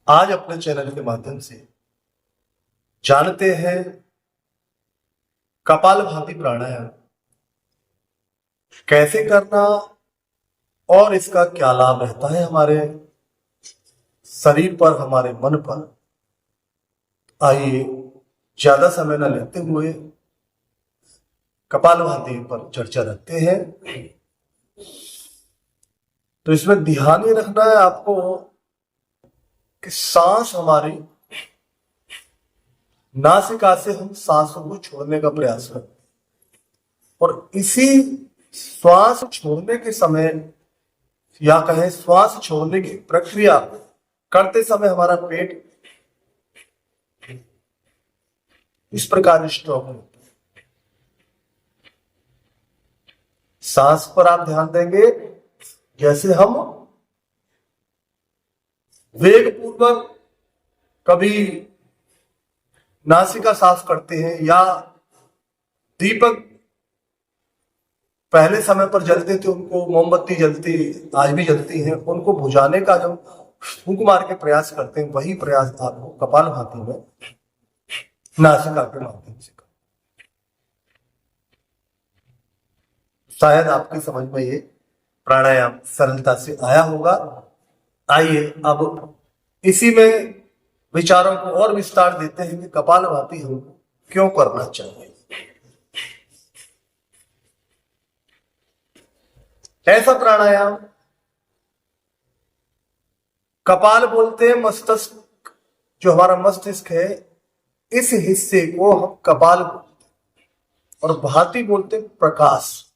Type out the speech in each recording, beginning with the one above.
आज अपने चैनल के माध्यम से जानते हैं कपालभाति प्राणायाम कैसे करना और इसका क्या लाभ रहता है हमारे शरीर पर, हमारे मन पर। आइए ज्यादा समय न लेते हुए कपालभाति पर चर्चा रखते हैं। तो इसमें ध्यान ये रखना है आपको कि सांस हमारी नासिका से हम सांसों को छोड़ने का प्रयास करते हैं और इसी श्वास छोड़ने के समय या कहें श्वास छोड़ने की प्रक्रिया करते समय हमारा पेट इस प्रकार स्ट्रोक होता है। सांस पर आप ध्यान देंगे, जैसे हम वेग पूर्वक कभी नासिका साफ करते हैं या दीपक पहले समय पर जलते थे, उनको मोमबत्ती जलती आज भी जलती है, उनको बुझाने का जब फूंक मार के प्रयास करते हैं, वही प्रयास आपको कपालभाति में नासिका के माध्यम से करना। शायद आपकी समझ में ये प्राणायाम सरलता से आया होगा। आइए अब इसी में विचारों को और विस्तार देते हैं कि कपालभाति हमको क्यों करना चाहिए। ऐसा प्राणायाम कपाल बोलते हैं मस्तिष्क, जो हमारा मस्तिष्क है इस हिस्से को हम कपाल बोलते हैं, और भाति बोलते हैं प्रकाश,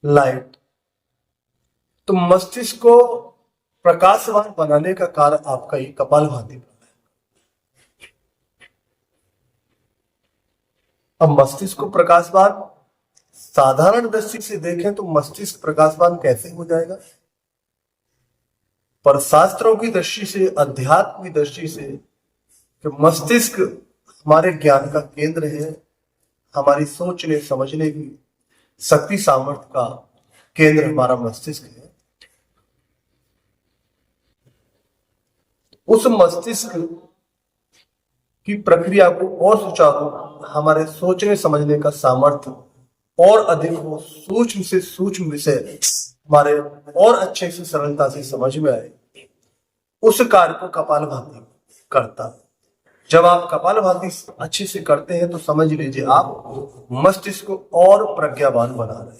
लाइट। तो मस्तिष्क को प्रकाशवान बनाने का कार्य आपका ये कपालभाति है। अब मस्तिष्क को प्रकाशवान साधारण दृष्टि से देखें तो मस्तिष्क प्रकाशवान कैसे हो जाएगा, पर शास्त्रों की दृष्टि से, अध्यात्म की दृष्टि से, कि मस्तिष्क हमारे ज्ञान का केंद्र है, हमारी सोचने समझने की शक्ति सामर्थ्य का केंद्र हमारा मस्तिष्क है। उस मस्तिष्क की प्रक्रिया को और सुचारू, हमारे सोचने समझने का सामर्थ्य और अधिक हो, सूक्ष्म से सूक्ष्म विषय हमारे और अच्छे से सरलता से समझ में आए, उस कार्य को कपालभाति करता है। जब आप कपालभाति अच्छे से करते हैं तो समझ लीजिए आप मस्तिष्क को और प्रज्ञावान बना रहे हैं।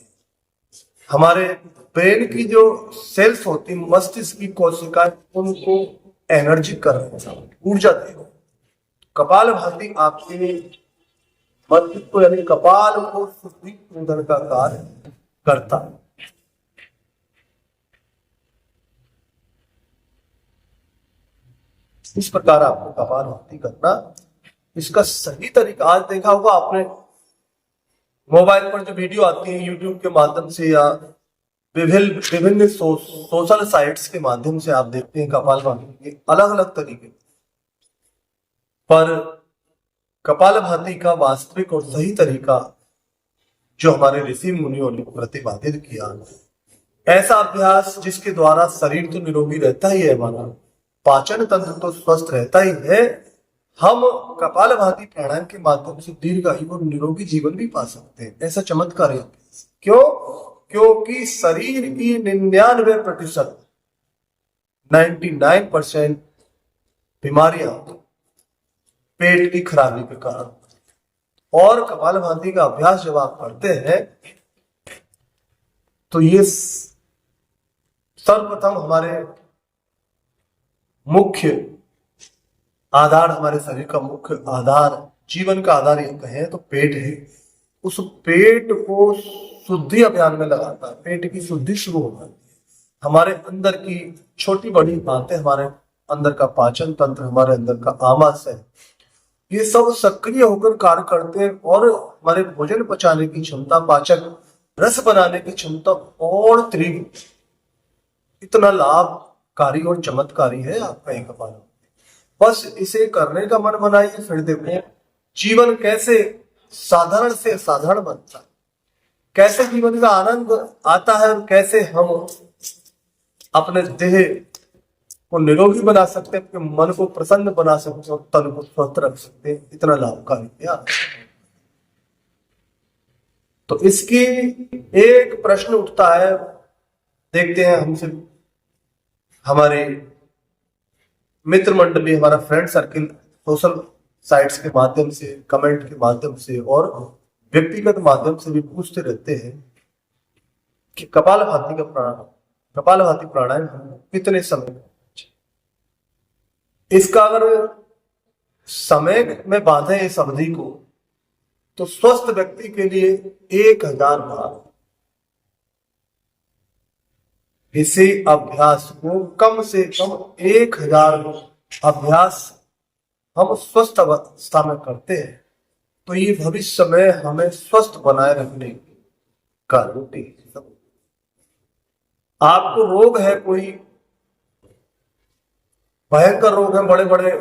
हमारे ब्रेन की जो सेल्स होती, मस्तिष्क की कोशिकाएं, उनको एनर्जी कर रहे हैं, ऊर्जा दे रहे हैं। कपालभाति आपके मस्तिष्क को यानी कपाल को शुद्धिकरण का कार्य करता है। इस प्रकार आपको कपालभाति करना, इसका सही तरीका आज देखा होगा आपने, मोबाइल पर जो वीडियो आती है यूट्यूब के माध्यम से या विभिन्न सोशल साइट्स के माध्यम से आप देखते हैं कपालभाति के अलग अलग तरीके। पर कपालभाति का वास्तविक और सही तरीका जो हमारे ऋषि मुनियों ने प्रतिपादित किया, ऐसा अभ्यास जिसके द्वारा शरीर तो निरोगी रहता ही है, हमारा पाचन तंत्र तो स्वस्थ रहता ही है, हम कपालभाति प्राणायाम के माध्यम से दीर्घायु और निरोगी जीवन भी पा सकते हैं। ऐसा चमत्कार है। क्यों? क्योंकि शरीर की 99% 99% बीमारियां पेट की खराबी के कारण, और कपालभाति का अभ्यास जब आप करते हैं तो ये सर्वप्रथम हमारे मुख्य आधार, हमारे शरीर का मुख्य आधार, जीवन का आधार ये कहें तो पेट है। उस पेट को शुद्धि अभियान में लगाता है, पेट की शुद्धि शुरू हो जाती है। हमारे अंदर की छोटी बड़ी बातें, हमारे अंदर का पाचन तंत्र, हमारे अंदर का आमाशय, ये सब सक्रिय होकर कार्य करते हैं और हमारे भोजन पचाने की क्षमता, पाचक रस बनाने की क्षमता और तीव्र, इतना लाभकारी और चमत्कारी है आपका ये कपालभाति। बस इसे करने का मन बनाइए, फिर देखो जीवन कैसे साधारण से साधारण बनता है, कैसे जीवन का आनंद आता है और कैसे हम अपने देह को निरोगी बना सकते हैं, आपके मन को प्रसन्न बना सकते हैं और तन को स्वस्थ रख सकते हैं। इतना लाभकारी है। तो इसकी एक प्रश्न उठता है, देखते हैं हमसे हमारे मित्र मंडली, हमारा फ्रेंड सर्किल सोशल साइट्स के माध्यम से, कमेंट के माध्यम से और व्यक्तिगत माध्यम से भी पूछते रहते हैं कि कपालभाति प्राणायाम हम कितने समय, इसका अगर समय में बांधे इस अवधि को, तो स्वस्थ व्यक्ति के लिए 1000 बार इसी अभ्यास को, कम से कम 1000 अभ्यास हम स्वस्थ अवस्था में करते हैं, तो ये भविष्य में हमें स्वस्थ बनाए रखने का रूटीन। आपको रोग है, कोई भयंकर रोग है, बड़े बड़े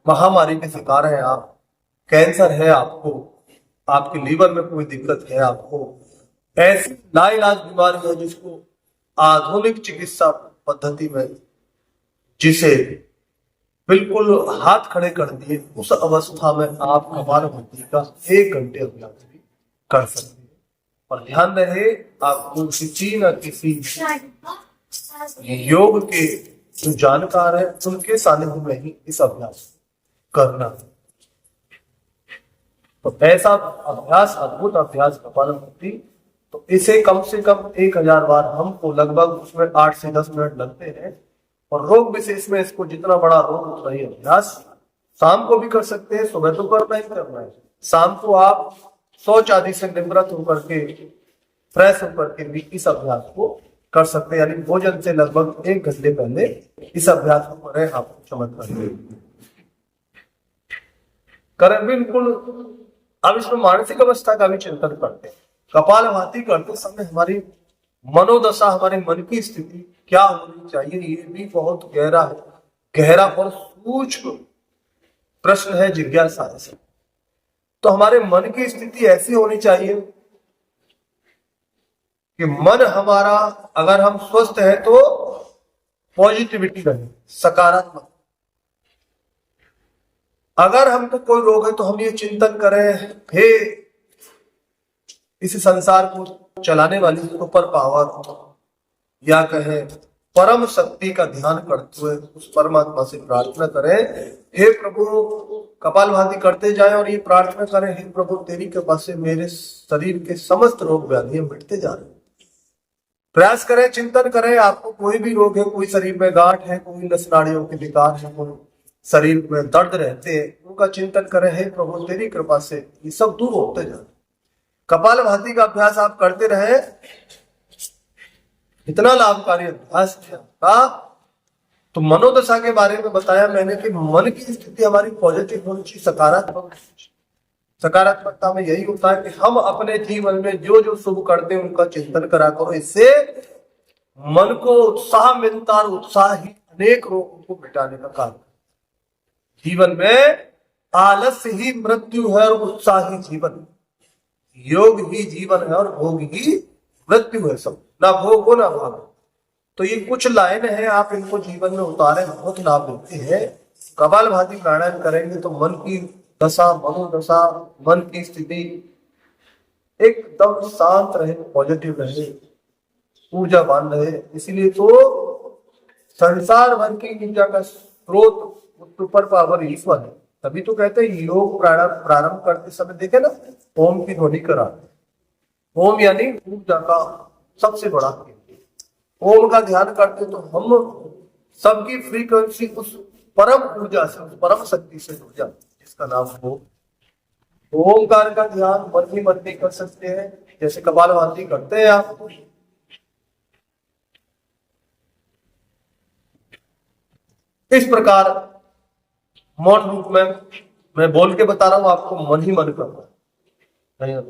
महामारी के शिकार हैं आप, कैंसर है आपको, आपके लीवर में कोई दिक्कत है आपको, ऐसी लाइलाज बीमारी है जिसको आधुनिक चिकित्सा पद्धति में जिसे बिल्कुल हाथ खड़े कर दिए, उस अवस्था में आप कपालभाति का 1 घंटे अभ्यास भी कर सकते हैं। और ध्यान रहे, आपको किसी न किसी योग के जो जानकार है उनके सानिध्य में ही इस अभ्यास करना। तो ऐसा अभ्यास, अद्भुत अभ्यास कपालभाति, तो इसे कम से कम 1000 बार, हमको लगभग उसमें 8 से 10 मिनट लगते हैं। और रोग विशेष में इसको जितना बड़ा रोग उतना ही अभ्यास शाम को भी कर सकते हैं, सुबह तो करना ही करना है। शाम को आप शौच आदि से निवृत्त होकर के, फ्रेश होकर के भी इस अभ्यास को कर सकते हैं, यानी भोजन से लगभग 1 घंटे पहले इस अभ्यास को करें, आपको चमत्कार करें बिल्कुल। अब इसमें मानसिक अवस्था का भी चिंतन करते हैं। कपालभाति करते समय हमारी मनोदशा, हमारे मन की स्थिति क्या होनी चाहिए, ये भी बहुत गहरा और सूक्ष्म प्रश्न है, जिज्ञासा है। तो हमारे मन की स्थिति ऐसी होनी चाहिए कि मन हमारा, अगर हम स्वस्थ है तो पॉजिटिविटी रहे, सकारात्मक। अगर हमको कोई रोग है तो हम ये चिंतन करें, हे इस संसार को चलाने वाली सुपर पावर या कहे परम शक्ति का ध्यान करते हुए उस परमात्मा से प्रार्थना करें, हे प्रभु, कपालभाति करते जाएं और ये प्रार्थना करें, हे प्रभु तेरी कृपा से मेरे शरीर के समस्त रोग व्याधियां मिटते जा रहे हैं। प्रयास करें, चिंतन करें, आपको कोई भी रोग है, कोई शरीर में गांठ है, कोई नस नाड़ियों के विकार है, कोई शरीर में दर्द रहते हैं, उनका चिंतन करें, हे प्रभु तेरी कृपा से ये सब दूर होते जा रहे। कपालभाति का अभ्यास आप करते रहे, इतना लाभकारी अभ्यास है आपका। तो मनोदशा के बारे में बताया मैंने कि मन की स्थिति हमारी पॉजिटिव होनी चाहिए, सकारात्मक। सकारात्मकता में यही होता है कि हम अपने जीवन में जो जो शुभ करते हैं उनका चिंतन करा करो, इससे मन को उत्साह मिलता और उत्साह ही अनेक रोगों को मिटाने का काम। जीवन में आलस्य ही मृत्यु है और उत्साह ही जीवन, योग ही जीवन है और भोग ही मृत्यु है। सब ना भोग हो ना भाग। तो ये कुछ लाइन है, आप इनको जीवन में उतारे, बहुत लाभ मिलते हैं। कपालभाति प्राणायाम करेंगे तो मन की दशा, मनोदशा, मन की स्थिति एकदम शांत रहे, पॉजिटिव रहे, ऊर्जावान रहे। इसीलिए तो संसार भर की ऊर्जा का स्रोत सुपर पावर ईश्वर है। तभी तो कहते हैं योग प्रारंभ करते समय देखे ना, ओम की ध्वनि करा। ओम यानी ऊर्जा का सबसे बड़ा केंद्र। ओम का ध्यान करते तो हम सबकी फ्रीक्वेंसी उस परम ऊर्जा से, उस परम शक्ति से जुड़ जाती, जिसका नाम हो। ओमकार का ध्यान मन भी कर सकते हैं, जैसे कपालभाति करते हैं आप। इस प्रकार मौन रूप में मैं बोल के बता रहा हूं आपको, मन ही मन करना है,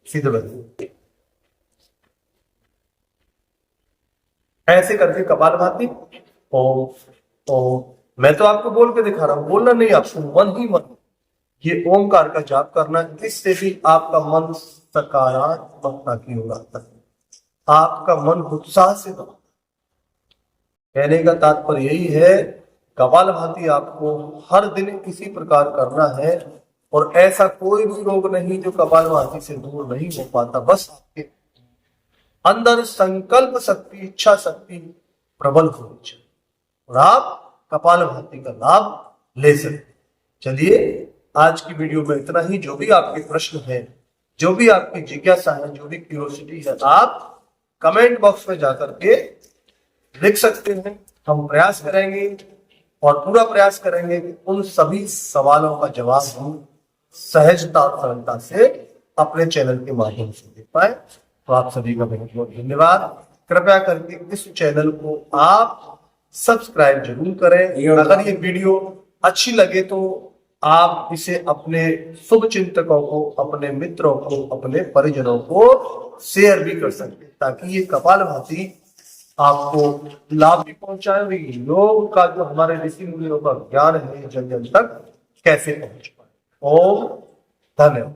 सीधे बैठे ऐसे करके कपालभाति। ओम ओम, मैं तो आपको बोल के दिखा रहा हूं, बोलना नहीं, आपको मन ही मन ये ओमकार का जाप करना। इससे भी आपका मन सकारात्मकता की ओर आता है, आपका मन उत्साह से कहने का तात्पर्य यही है, कपालभाति आपको हर दिन इसी प्रकार करना है और ऐसा कोई भी रोग नहीं जो कपालभाति से दूर नहीं हो पाता। बस आपके अंदर संकल्प शक्ति, इच्छा शक्ति प्रबल होनी चाहिए और आप कपालभाति का लाभ ले सकते। चलिए आज की वीडियो में इतना ही। जो भी आपके प्रश्न है, जो भी आपकी जिज्ञासा है, जो भी क्यूरियोसिटी है, आप कमेंट बॉक्स में जाकर के लिख सकते हैं। हम प्रयास करेंगे और पूरा प्रयास करेंगे कि उन सभी सवालों का जवाब हम सहजता और सरलता से अपने चैनल के माध्यम से दे पाए। तो आप सभी का बहुत बहुत धन्यवाद। कृपया करके इस चैनल को आप सब्सक्राइब जरूर करें। अगर ये वीडियो अच्छी लगे तो आप इसे अपने शुभ चिंतकों को, अपने मित्रों को, अपने परिजनों को शेयर भी कर सकते हैं, ताकि ये कपालभाति आपको लाभ भी पहुंचाए और योग का जो हमारे ऋषि मुनियों का ज्ञान है जन जन तक कैसे पहुंच पाए। ओम धन्यवाद।